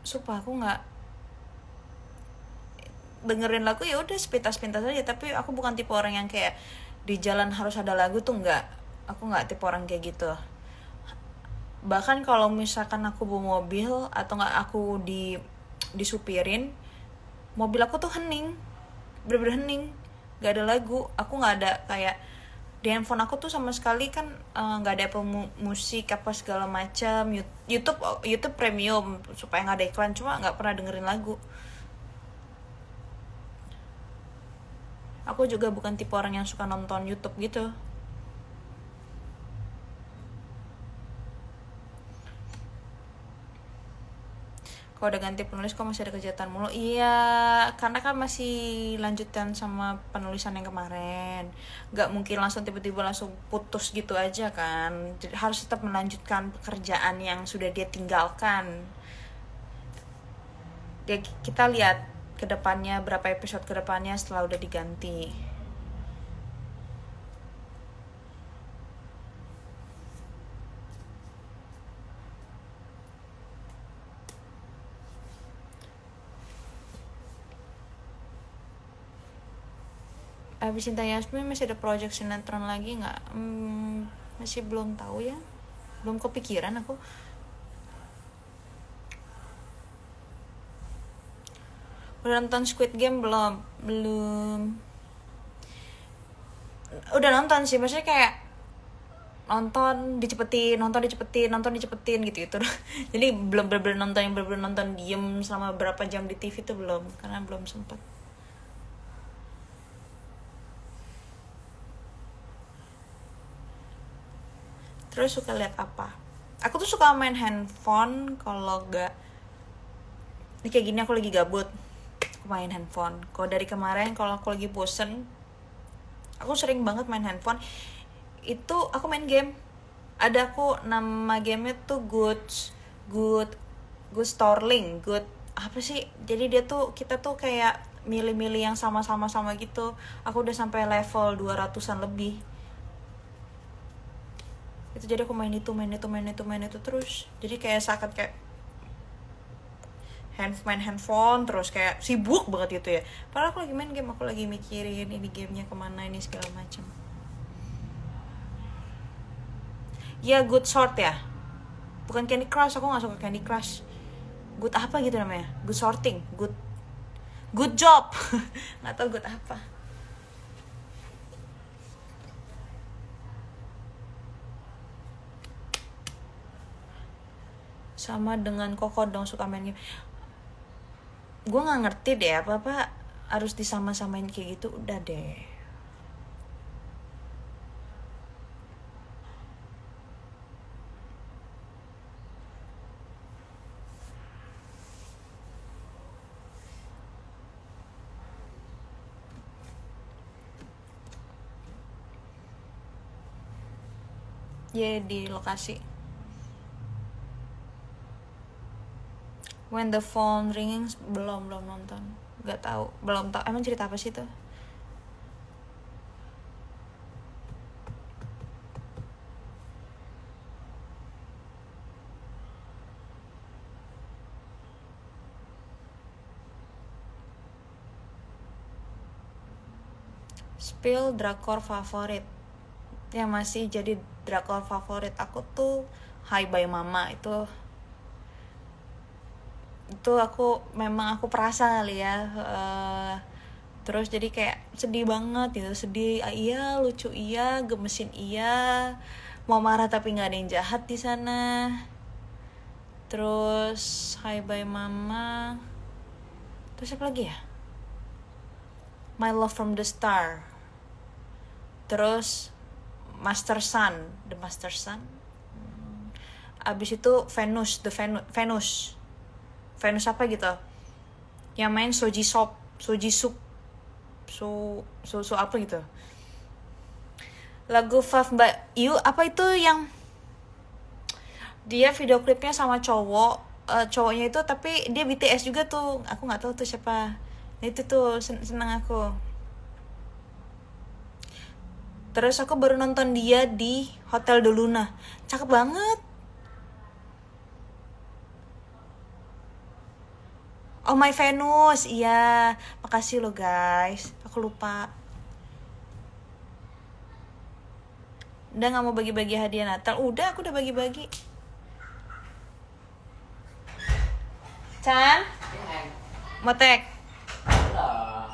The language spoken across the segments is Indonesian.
sumpah aku nggak dengerin lagu, ya udah sepintas-pintas aja. Tapi aku bukan tipe orang yang kayak di jalan harus ada lagu tuh, nggak. Aku nggak tipe orang kayak gitu. Bahkan kalau misalkan aku bawa mobil atau nggak aku disupirin, mobil aku tuh hening, bener-bener hening, nggak ada lagu. Aku nggak ada kayak di handphone aku tuh sama sekali kan nggak ada Apple Musik apa segala macam. YouTube YouTube Premium supaya nggak ada iklan, cuma nggak pernah dengerin lagu. Aku juga bukan tipe orang yang suka nonton YouTube gitu. Kalau udah ganti penulis kok masih ada kegiatan mulu? Iya, karena kan masih lanjutan sama penulisan yang kemarin. Gak mungkin langsung tiba-tiba langsung putus gitu aja kan. Jadi harus tetap melanjutkan pekerjaan yang sudah dia tinggalkan. Ya, kita lihat kedepannya, berapa episode kedepannya setelah udah diganti. Abis Cinta Yasmin masih ada project sinetron lagi nggak? Masih belum tahu ya, belum kepikiran aku. Udah nonton Squid Game belum? Belum. Udah nonton sih, maksudnya kayak nonton dicepetin gitu gitu. Jadi belum bener-bener nonton yang bener-bener nonton diem selama berapa jam di TV itu belum, karena belum sempat. Terus suka lihat apa? Aku tuh suka main handphone. Kalau gak ini kayak gini, aku lagi gabut, aku main handphone. Kalau dari kemarin, kalau aku lagi bosen, aku sering banget main handphone. Itu aku main game. Ada aku nama gamenya tuh good good Starling, good apa sih? Jadi dia tuh, kita tuh kayak milih-milih yang sama-sama gitu. Aku udah sampai level 200-an lebih. Itu jadi aku main itu terus. Jadi kayak seakan kayak main handphone terus, kayak sibuk banget gitu ya. Padahal aku lagi main game, aku lagi mikirin ini gamenya kemana, ini segala macam. Ya Good Sort ya, bukan Candy Crush. Aku nggak suka Candy Crush. Good apa gitu namanya, Good Sorting, good Job. Nggak tahu good apa. Sama dengan Koko dong, suka main game. Gue nggak ngerti deh apa harus disama-samain kayak gitu, udah deh. Ya di lokasi. When the Phone Ringing belum nonton, nggak tahu, belum tahu emang cerita apa sih tuh. Spill drakor favorit. Ya masih jadi drakor favorit aku tuh Hi Bye Mama. Itu aku memang aku perasa kali ya. Terus jadi kayak sedih banget gitu, sedih iya, lucu iya, gemesin iya, mau marah tapi nggak ada yang jahat di sana. Terus Hi Bye Mama, terus apa lagi ya, My Love from the Star, terus The Master Sun. Abis itu Venus apa gitu, yang main Soji Sup so apa gitu. Lagu Fav Mbak Yu apa itu, yang dia video klipnya sama cowoknya itu tapi dia BTS juga tuh, aku nggak tahu tuh siapa. Itu tuh seneng aku. Terus aku baru nonton dia di Hotel de Luna, cakep banget. Oh My Venus, iya. Makasih lo guys. Aku lupa. Udah gak mau bagi-bagi hadiah Natal? Udah, aku udah bagi-bagi. Chan? Mau tek? Belum.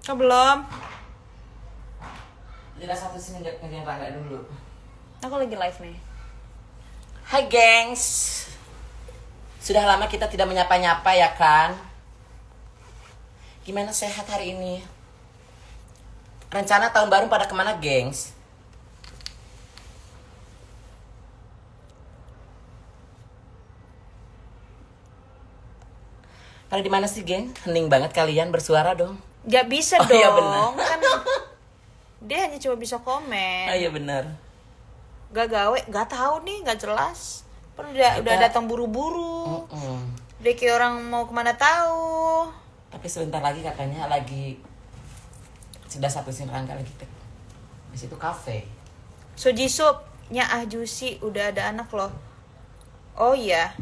Kok belum? Tidak satu sini ngerjain Rangga dulu. Aku lagi live nih. Hai gengs. Sudah lama kita tidak menyapa-nyapa ya kan? Gimana sehat hari ini? Rencana tahun baru pada kemana gengs? Pada di mana sih geng? Hening banget kalian, bersuara dong. Gak bisa Oh, dong. iya benar. Kan dia hanya cuma bisa komen. Oh iya benar. Gak gawe, gak tahu nih, gak jelas. Udah datang buru-buru. Dia kayak orang mau kemana tahu. Tapi sebentar lagi katanya lagi sudah satu Rangga lagi di situ kafe. Soji sup, nya Juicy udah ada anak loh. Oh iya.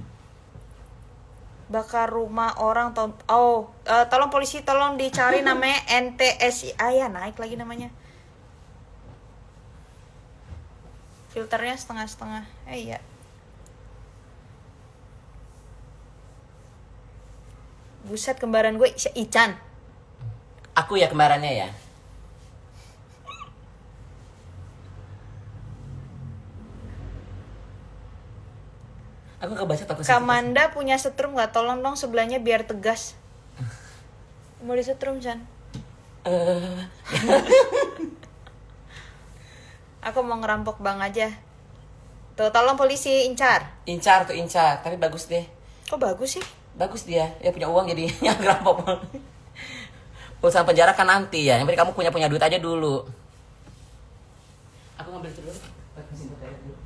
Bakar rumah orang tolong polisi tolong dicari namanya NTSI. Ya naik lagi namanya. Filternya setengah-setengah. Iya. Buset, kembaran gue Ican. Aku ya kembarannya ya. Aku kebaca toko Kamanda punya setrum nggak? Tolong dong sebelahnya biar tegas. Mau disetrum, Chan? Aku mau ngerampok bang aja. Tuh, tolong polisi incar. Incar, tapi bagus deh. Kok bagus sih? Bagus dia punya uang jadi yang ngerampok. Urusan penjara kan nanti ya. Yang penting kamu punya duit aja dulu. Aku ngambil itu dulu. Mesin toilet dulu.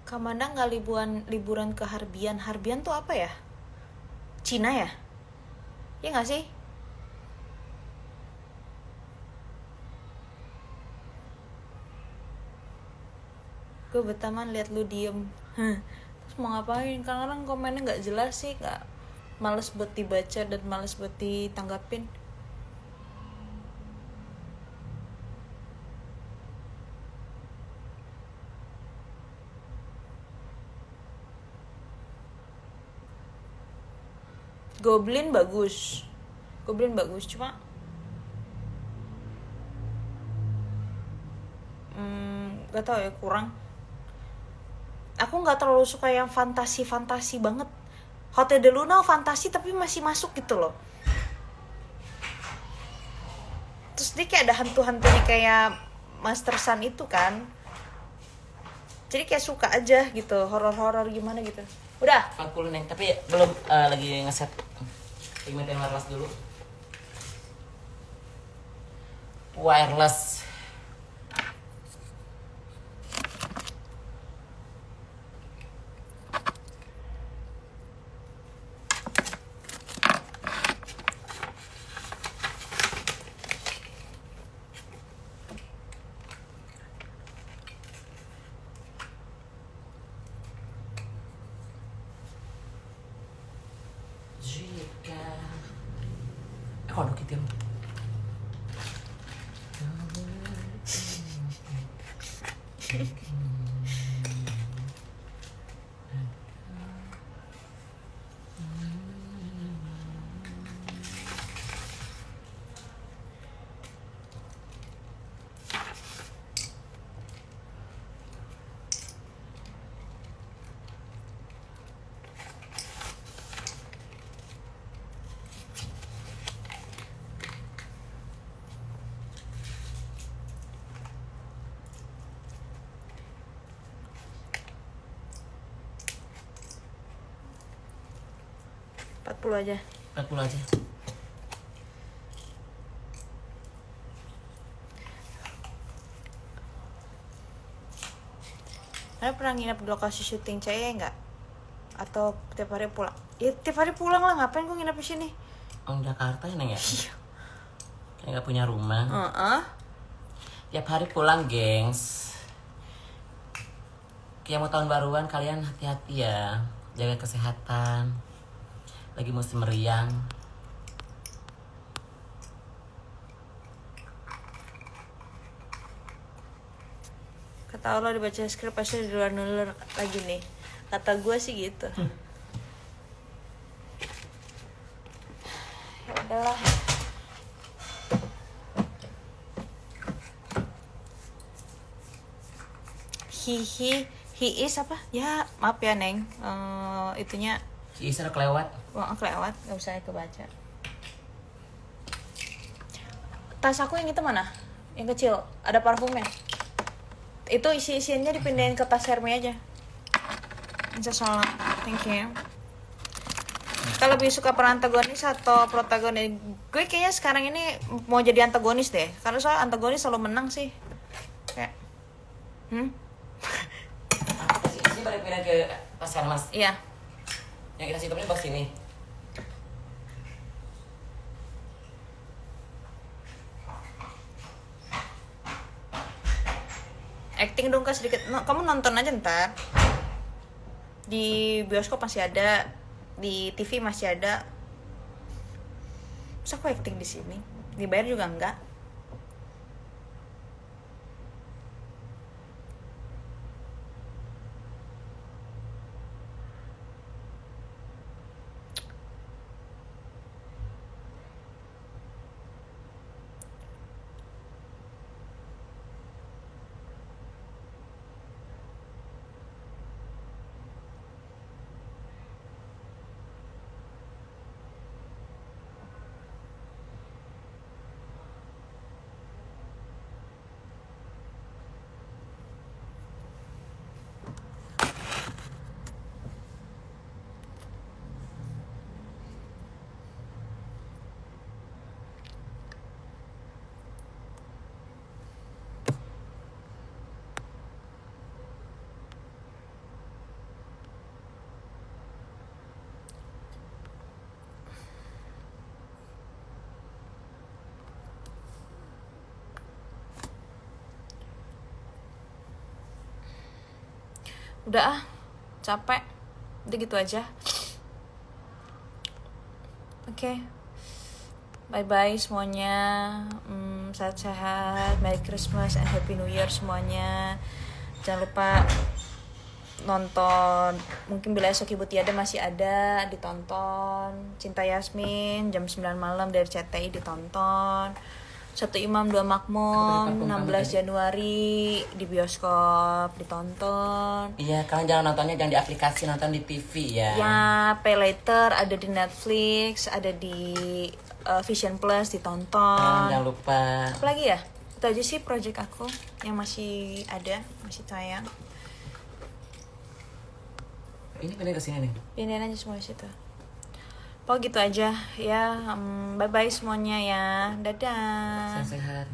Kamanda nggak liburan ke Harbian. Harbian tuh apa ya? Cina ya? Iya nggak sih? Gue betaman liat lu diem. Terus mau ngapain? Karena orang komennya nggak jelas sih, nggak, males buat dibaca dan males buat ditanggapin. Goblin bagus cuma gak tau ya, kurang. Aku nggak terlalu suka yang fantasi banget. Hotel de Luna fantasi tapi masih masuk gitu loh. Terus dia kayak ada hantu-hantunya kayak Master Sun itu kan. Jadi kayak suka aja gitu, horor-horor gimana gitu. Udah 40 Neng, tapi belum lagi ngeset. Lagi maintain wireless dulu. Wireless. Kok gitu. 40 aja. 40 aja. Kalian pernah nginep di lokasi syuting cewek nggak? Atau tiap hari pulang? Ya tiap hari pulang lah, ngapain gue nginep di sini? Orang Jakarta ya Neng ya? Kayak nggak punya rumah. Tiap hari pulang gengs. Kayak mau tahun baruan kalian hati-hati ya, jaga kesehatan. Lagi musim meriang. Kata Allah dibaca skrip pasti di luar nular lagi nih. Kata gue sih gitu. Ya udahlah. He is apa? Ya maaf ya Neng. Itunya Si Isra kelewat. kelewat, nggak usah kebaca. Tas aku yang itu mana? Yang kecil, ada parfumnya. Itu isiannya dipindahin ke tas Hermes aja. Bisa sholat. Thank you. Kita lebih suka peran antagonis atau protagonis? Gue kayaknya sekarang ini mau jadi antagonis deh. Karena soal antagonis selalu menang sih. Kayak Ini balik pindah ke pas Hermes. Iya. Yang kita situ pas sini. Acting dong Kak sedikit. Kamu nonton aja ntar. Di bioskop masih ada, di TV masih ada. Terus aku acting di sini. Dibayar juga enggak. Udah capek. Udah gitu aja. Oke. Bye-bye semuanya. Sehat-sehat. Merry Christmas and Happy New Year semuanya. Jangan lupa nonton. Mungkin Bila Esok Ibu Tiada masih ada, ditonton. Cinta Yasmin jam 9 malam dari CTI ditonton. Satu Imam Dua Makmum 16 Januari di bioskop ditonton. Iya, kalian jangan nontonnya jangan di aplikasi, nonton di TV ya. Ya, Pay Later ada di Netflix, ada di Vision Plus ditonton. Jangan lupa. Apa lagi ya? Itu aja sih project aku yang masih ada, masih tayang. Ini pindah ke sini nih. Pindahin aja semua di situ. Oh gitu aja ya. Bye bye semuanya ya. Dadah. Sehat-sehat.